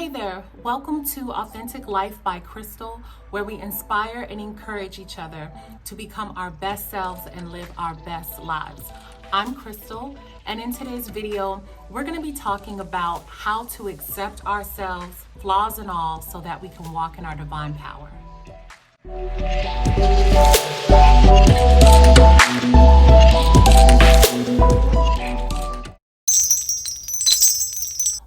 Hey there, welcome to Authentic Life by Crystal, where we inspire and encourage each other to become our best selves and live our best lives. I'm Crystal, and in today's video, we're going to be talking about how to accept ourselves, flaws and all, so that we can walk in our divine power.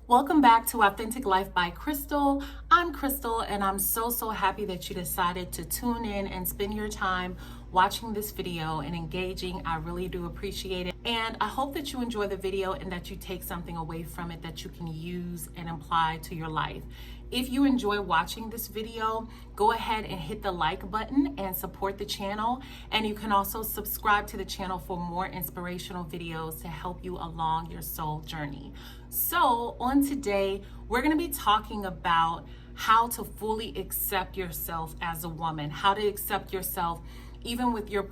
Welcome back to Authentic Life by Crystal. I'm Crystal, and I'm so happy that you decided to tune in and spend your time watching this video and engaging. I really do appreciate it. And I hope that you enjoy the video and that you take something away from it that you can use and apply to your life. If you enjoy watching this video, go ahead and hit the like button and support the channel. And you can also subscribe to the channel for more inspirational videos to help you along your soul journey. So on today, we're going to be talking about how to fully accept yourself as a woman, how to accept yourself even with your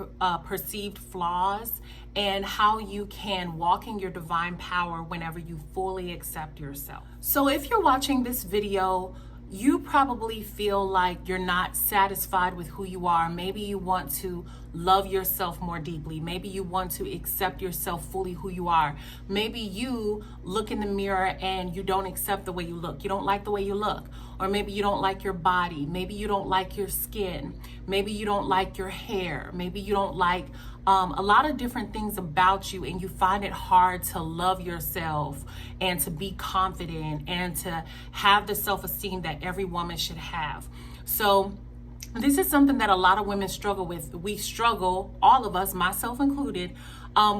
perceived flaws, and how you can walk in your divine power whenever you fully accept yourself. So if you're watching this video, you probably feel like you're not satisfied with who you are. Maybe you want to love yourself more deeply. Maybe you want to accept yourself fully who you are. Maybe you look in the mirror and you don't accept the way you look. You don't like the way you look. Or maybe you don't like your body. Maybe you don't like your skin. Maybe you don't like your hair. Maybe you don't like a lot of different things about you, and you find it hard to love yourself and to be confident and to have the self-esteem that every woman should have. So this is something that a lot of women struggle with. We struggle, all of us, myself included,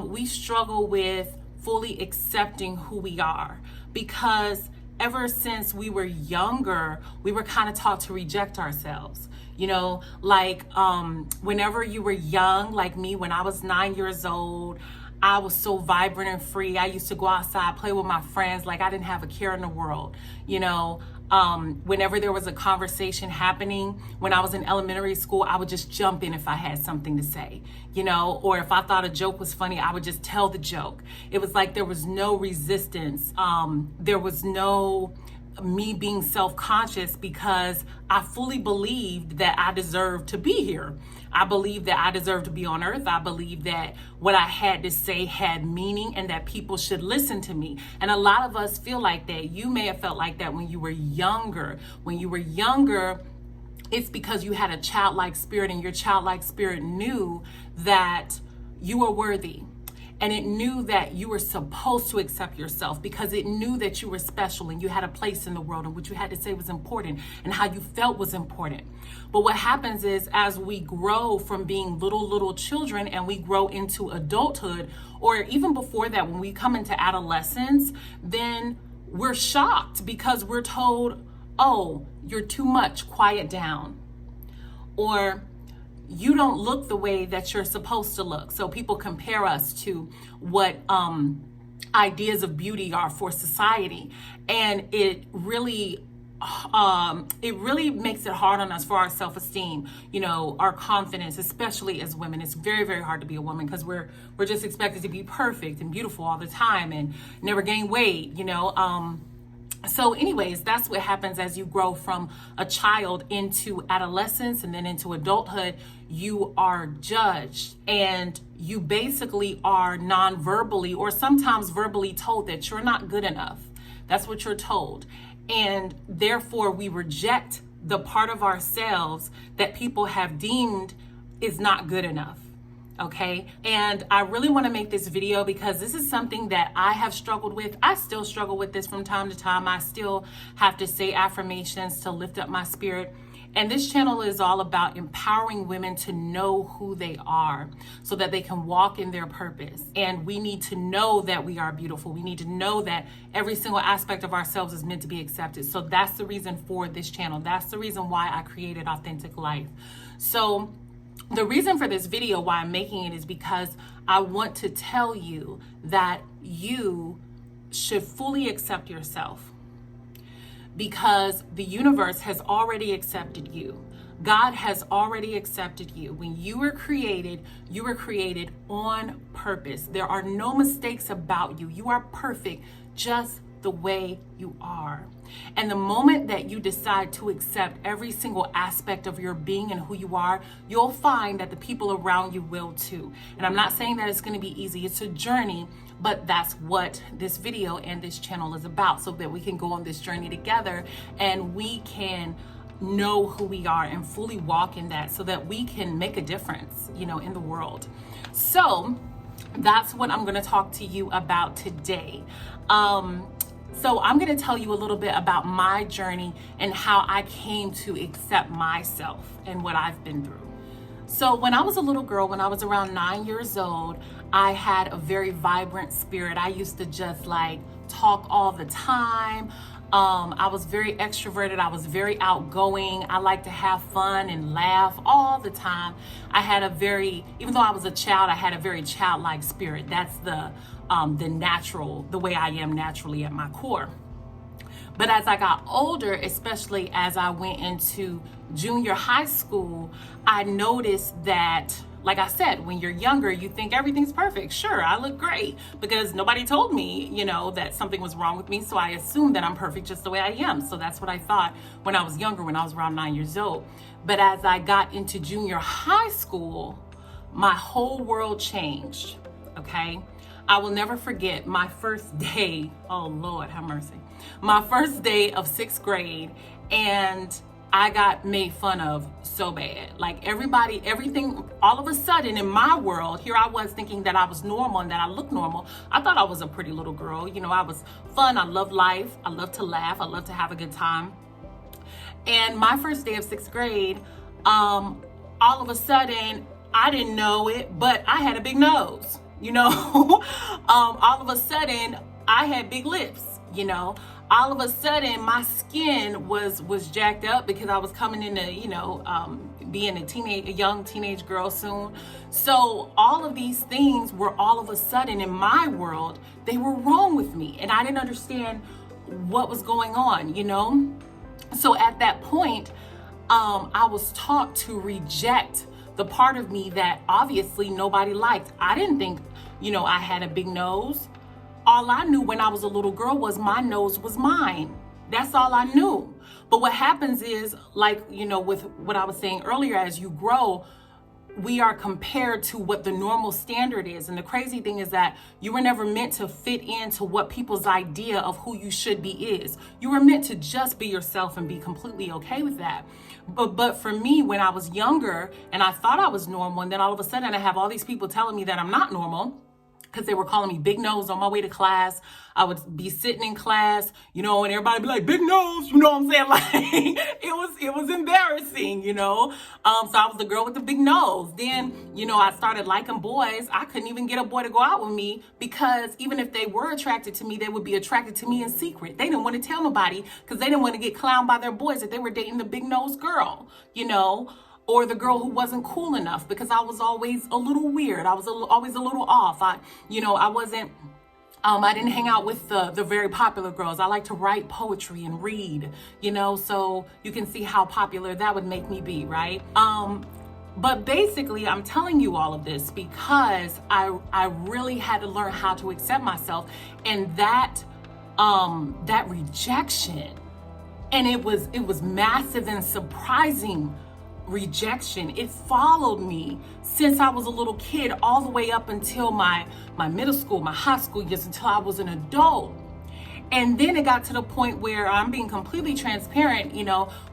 we struggle with fully accepting who we are, because ever since we were younger, we were kind of taught to reject ourselves. You know, like whenever you were young, like me, when I was 9 years old, I was so vibrant and free. I used to go outside, play with my friends, like I didn't have a care in the world. You know, whenever there was a conversation happening, when I was in elementary school, I would just jump in if I had something to say, you know, or if I thought a joke was funny, I would just tell the joke. It was like there was no resistance. There was no me being self-conscious, because I fully believed that I deserved to be here. I believed that I deserved to be on earth. I believed that what I had to say had meaning and that people should listen to me. And a lot of us feel like that. You may have felt like that when you were younger. When you were younger, it's because you had a childlike spirit, and your childlike spirit knew that you were worthy. And it knew that you were supposed to accept yourself, because it knew that you were special and you had a place in the world, and what you had to say was important and how you felt was important. But what happens is, as we grow from being little children and we grow into adulthood, or even before that, when we come into adolescence, then we're shocked because we're told, oh, you're too much, quiet down. Or you don't look the way that you're supposed to look. So people compare us to what ideas of beauty are for society. And it really makes it hard on us for our self-esteem, you know, our confidence, especially as women. It's very hard to be a woman, because we're just expected to be perfect and beautiful all the time and never gain weight, you know. So anyways, that's what happens as you grow from a child into adolescence and then into adulthood. You are judged, and you basically are non-verbally or sometimes verbally told that you're not good enough. That's what you're told. And therefore we reject the part of ourselves that people have deemed is not good enough. Okay. And I really want to make this video because this is something that I have struggled with. I still struggle with this from time to time. I still have to say affirmations to lift up my spirit. And this channel is all about empowering women to know who they are so that they can walk in their purpose. And we need to know that we are beautiful. We need to know that every single aspect of ourselves is meant to be accepted. So that's the reason for this channel. That's the reason why I created Authentic Life. So the reason for this video, why I'm making it, is because I want to tell you that you should fully accept yourself, because the universe has already accepted you. God has already accepted you. When you were created on purpose. There are no mistakes about you. You are perfect just the the way you are. And the moment that you decide to accept every single aspect of your being and who you are, you'll find that the people around you will too. And I'm not saying that it's going to be easy. It's a journey, but that's what this video and this channel is about, so that we can go on this journey together and we can know who we are and fully walk in that, so that we can make a difference, in the world. So that's what I'm going to talk to you about today. So I'm going to tell you a little bit about my journey and how I came to accept myself and what I've been through. So when I was a little girl, when I was around 9 years old, I had a very vibrant spirit. I used to just talk all the time. I was very extroverted. I was very outgoing. I like to have fun and laugh all the time. Even though I was a child, I had a very childlike spirit. That's the way I am naturally at my core. But as I got older, especially as I went into junior high school, I noticed that, like I said, when you're younger, you think everything's perfect. Sure, I look great because nobody told me, that something was wrong with me. So I assumed that I'm perfect just the way I am. So that's what I thought when I was younger, when I was around 9 years old. But as I got into junior high school, my whole world changed, okay? I will never forget my first day. Oh, Lord, have mercy. My first day of 6th grade, and I got made fun of so bad. Everything, all of a sudden in my world, here I was thinking that I was normal and that I looked normal. I thought I was a pretty little girl. I was fun. I loved life. I loved to laugh. I loved to have a good time. And my first day of 6th grade, all of a sudden, I didn't know it, but I had a big nose, all of a sudden I had big lips, all of a sudden my skin was jacked up because I was coming into, being a young teenage girl soon. So all of these things were all of a sudden in my world, they were wrong with me. And I didn't understand what was going on, So at that point, I was taught to reject the part of me that obviously nobody liked. I didn't think, I had a big nose. All I knew when I was a little girl was my nose was mine. That's all I knew. But what happens is, with what I was saying earlier, as you grow, we are compared to what the normal standard is. And the crazy thing is that you were never meant to fit into what people's idea of who you should be is. You were meant to just be yourself and be completely okay with that. But for me, when I was younger and I thought I was normal, and then all of a sudden I have all these people telling me that I'm not normal, because they were calling me big nose on my way to class. I would be sitting in class, and everybody be like, big nose, you know what I'm saying? It was embarrassing, So I was the girl with the big nose. Then, I started liking boys. I couldn't even get a boy to go out with me because even if they were attracted to me, they would be attracted to me in secret. They didn't want to tell nobody because they didn't want to get clowned by their boys that they were dating the big nose girl, or the girl who wasn't cool enough, because I was always a little weird. I was always a little off. I didn't hang out with the very popular girls. I like to write poetry and read, so you can see how popular that would make me be, right? But basically, I'm telling you all of this because I really had to learn how to accept myself, and that rejection, and it was massive and surprising rejection. It followed me since I was a little kid all the way up until my middle school, my high school years, until I was an adult. And then it got to the point where I'm being completely transparent,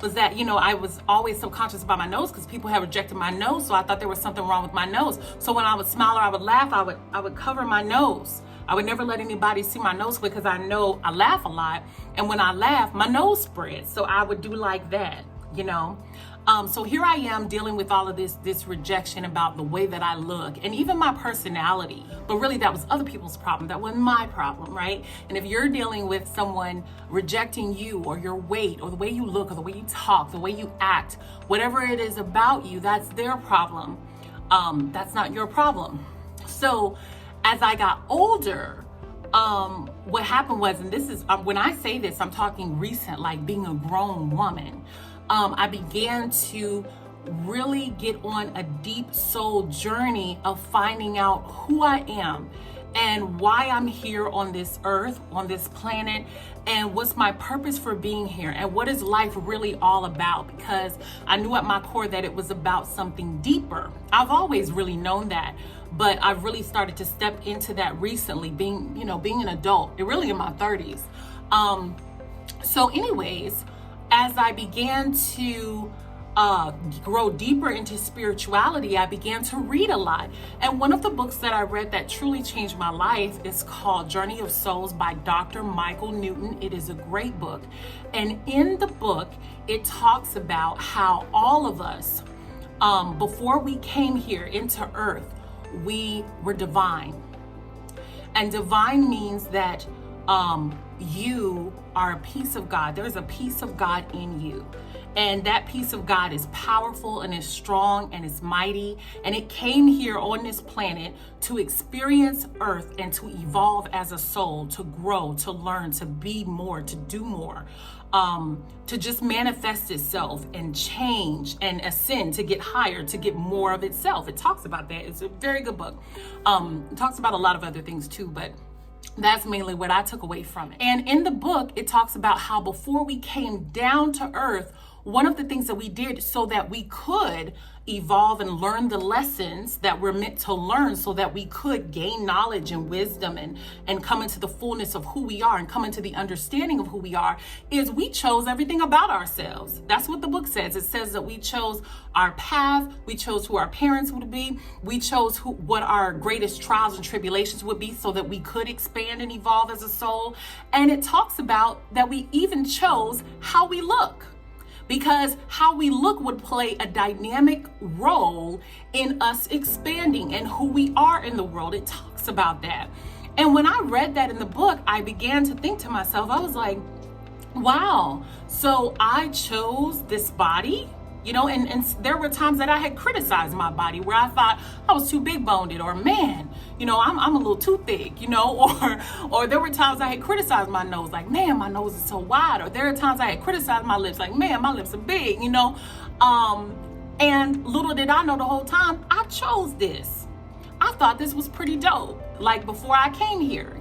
was that, I was always subconscious about my nose because people had rejected my nose. So I thought there was something wrong with my nose. So when I would smile or I would laugh, I would cover my nose. I would never let anybody see my nose because I know I laugh a lot. And when I laugh, my nose spreads. So I would do like that, So here I am dealing with all of this rejection about the way that I look and even my personality. But really that was other people's problem. That wasn't my problem, right? And if you're dealing with someone rejecting you or your weight or the way you look or the way you talk, the way you act, whatever it is about you, that's their problem. That's not your problem. So as I got older, what happened was, and this is, when I say this, I'm talking recent, like being a grown woman. I began to really get on a deep soul journey of finding out who I am and why I'm here on this earth, on this planet, and what's my purpose for being here, and what is life really all about, because I knew at my core that it was about something deeper. I've always really known that, but I've really started to step into that recently, being an adult, really in my 30s. So anyways, as I began to grow deeper into spirituality, I began to read a lot. And one of the books that I read that truly changed my life is called Journey of Souls by Dr. Michael Newton. It is a great book. And in the book, it talks about how all of us, before we came here into earth, we were divine. And divine means that you are a piece of God. There's a piece of God in you. And that piece of God is powerful and is strong and is mighty. And it came here on this planet to experience earth and to evolve as a soul, to grow, to learn, to be more, to do more, to just manifest itself and change and ascend, to get higher, to get more of itself. It talks about that. It's a very good book. It talks about a lot of other things too, but that's mainly what I took away from it. And in the book, it talks about how before we came down to earth, one of the things that we did so that we could evolve and learn the lessons that we're meant to learn, so that we could gain knowledge and wisdom and come into the fullness of who we are and come into the understanding of who we are, is we chose everything about ourselves. That's what the book says. It says that we chose our path, we chose who our parents would be, we chose what our greatest trials and tribulations would be so that we could expand and evolve as a soul. And it talks about that we even chose how we look, because how we look would play a dynamic role in us expanding and who we are in the world. It talks about that. And when I read that in the book, I began to think to myself, I was like, wow, so I chose this body, and there were times that I had criticized my body where I thought I was too big boned, or man, I'm a little too thick, or there were times I had criticized my nose, like, man, my nose is so wide, or there are times I had criticized my lips, like, man, my lips are big, and little did I know the whole time I chose this. I thought this was pretty dope, like before I came here,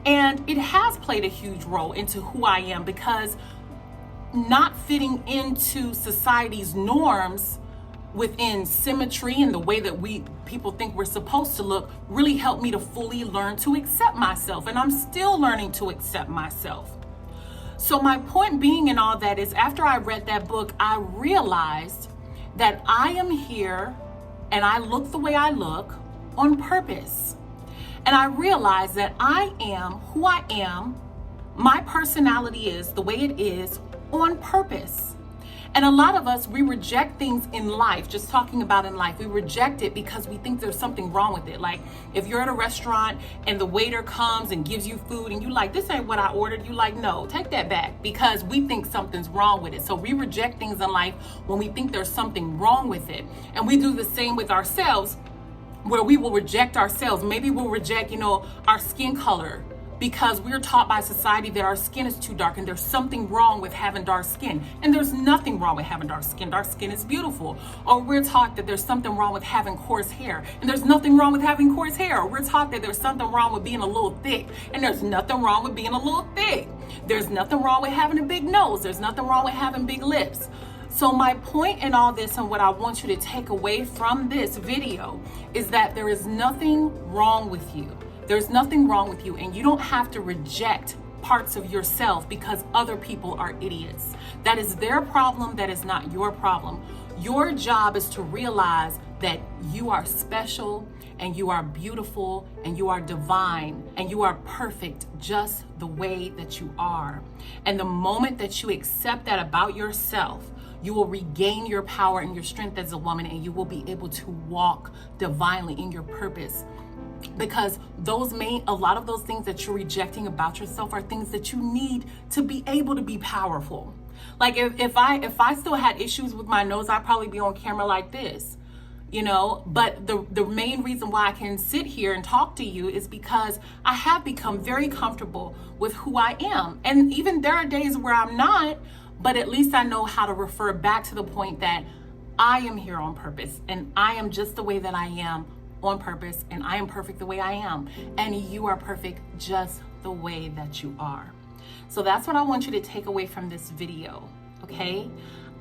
and it has played a huge role into who I am, because not fitting into society's norms within symmetry and the way that people think we're supposed to look really helped me to fully learn to accept myself. And I'm still learning to accept myself. So my point being in all that is, after I read that book, I realized that I am here and I look the way I look on purpose. And I realized that I am who I am. My personality is the way it is on purpose. And a lot of us, we reject things in life, just talking about in life, we reject it because we think there's something wrong with it. Like if you're at a restaurant and the waiter comes and gives you food and you like, this ain't what I ordered, you like, no, take that back, because we think something's wrong with it. So we reject things in life when we think there's something wrong with it. And we do the same with ourselves, where we will reject ourselves. Maybe we'll reject, our skin color, because we're taught by society that our skin is too dark and there's something wrong with having dark skin. And there's nothing wrong with having dark skin. Dark skin is beautiful. Or we're taught that there's something wrong with having coarse hair. And there's nothing wrong with having coarse hair. Or we're taught that there's something wrong with being a little thick. And there's nothing wrong with being a little thick. There's nothing wrong with having a big nose. There's nothing wrong with having big lips. So my point in all this, and what I want you to take away from this video, is that there is nothing wrong with you. There's nothing wrong with you, and you don't have to reject parts of yourself because other people are idiots. That is their problem. That is not your problem. Your job is to realize that you are special and you are beautiful and you are divine and you are perfect just the way that you are. And the moment that you accept that about yourself, you will regain your power and your strength as a woman, and you will be able to walk divinely in your purpose. Because a lot of those things that you're rejecting about yourself are things that you need to be able to be powerful. Like if I still had issues with my nose, I'd probably be on camera like this, but the main reason why I can sit here and talk to you is because I have become very comfortable with who I am. And even there are days where I'm not, but at least I know how to refer back to the point that I am here on purpose and I am just the way that I am on purpose, and I am perfect the way I am, and you are perfect just the way that you are. So that's what I want you to take away from this video, okay?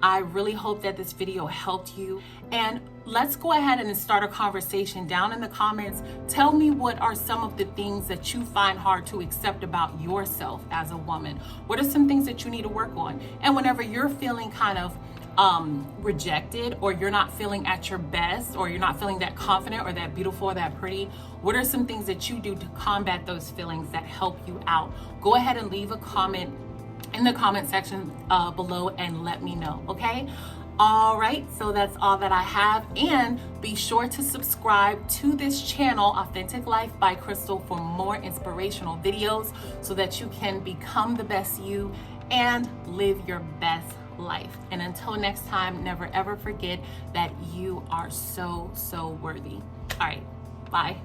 I really hope that this video helped you, and let's go ahead and start a conversation down in the comments. Tell me what are some of the things that you find hard to accept about yourself as a woman. What are some things that you need to work on? And whenever you're feeling kind of rejected, or you're not feeling at your best, or you're not feeling that confident or that beautiful or that pretty, what are some things that you do to combat those feelings that help you out? Go ahead and leave a comment in the comment section below and let me know, okay? All right, so that's all that I have, and be sure to subscribe to this channel, Authentic Life by Crystal, for more inspirational videos so that you can become the best you and live your best life. And until next time, never ever forget that you are so worthy. All right, bye.